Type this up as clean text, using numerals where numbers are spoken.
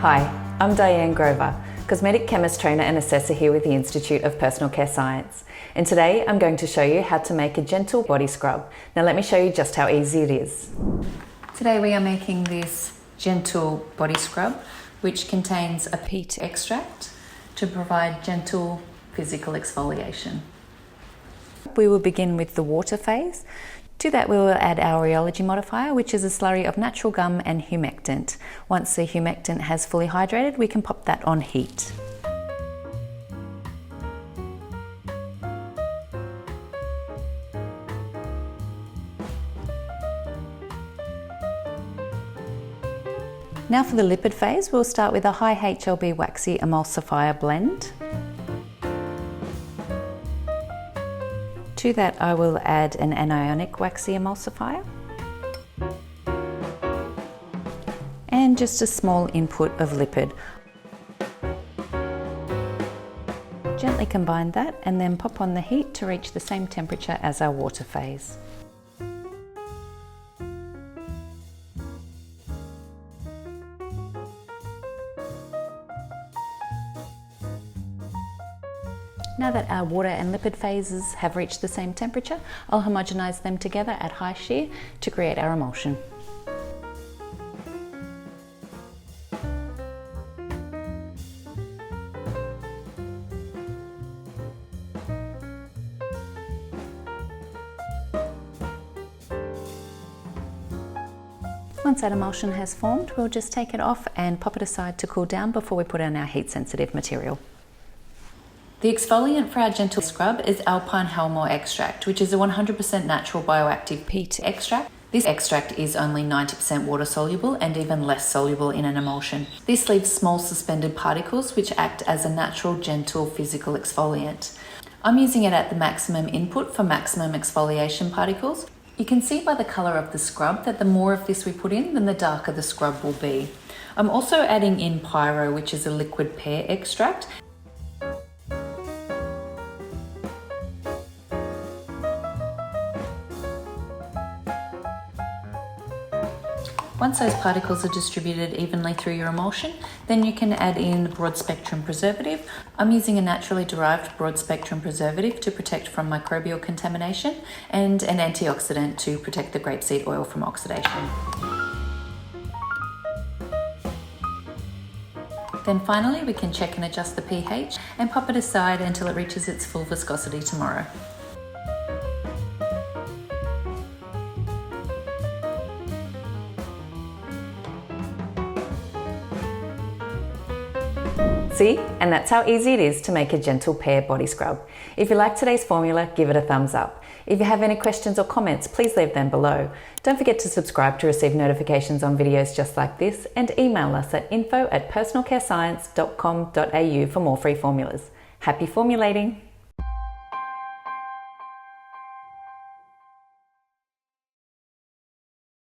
Hi, I'm Diane Grover, Cosmetic Chemist Trainer and Assessor here with the Institute of Personal Care Science. And today I'm going to show you how to make a gentle body scrub. Now let me show you just how easy it is. Today we are making this gentle body scrub which contains a peat extract to provide gentle physical exfoliation. We will begin with the water phase. To that we will add our rheology modifier, which is a slurry of natural gum and humectant. Once the humectant has fully hydrated, we can pop that on heat. Now for the lipid phase, we'll start with a high HLB waxy emulsifier blend. To that I will add an anionic waxy emulsifier and just a small input of lipid. Gently combine that and then pop on the heat to reach the same temperature as our water phase. Now that our water and lipid phases have reached the same temperature, I'll homogenize them together at high shear to create our emulsion. Once that emulsion has formed, we'll just take it off and pop it aside to cool down before we put on our heat-sensitive material. The exfoliant for our gentle scrub is alpine hellebore extract, which is a 100% natural bioactive peat extract. This extract is only 90% water soluble and even less soluble in an emulsion. This leaves small suspended particles which act as a natural, gentle physical exfoliant. I'm using it at the maximum input for maximum exfoliation particles. You can see by the colour of the scrub that the more of this we put in, then the darker the scrub will be. I'm also adding in pyro, which is a liquid pear extract. Once those particles are distributed evenly through your emulsion, then you can add in broad spectrum preservative. I'm using a naturally derived broad spectrum preservative to protect from microbial contamination and an antioxidant to protect the grapeseed oil from oxidation. Then finally we can check and adjust the pH and pop it aside until it reaches its full viscosity tomorrow. See? And that's how easy it is to make a gentle pear body scrub. If you like today's formula, give it a thumbs up. If you have any questions or comments, please leave them below. Don't forget to subscribe to receive notifications on videos just like this and email us at info@personalcarescience.com.au for more free formulas. Happy formulating!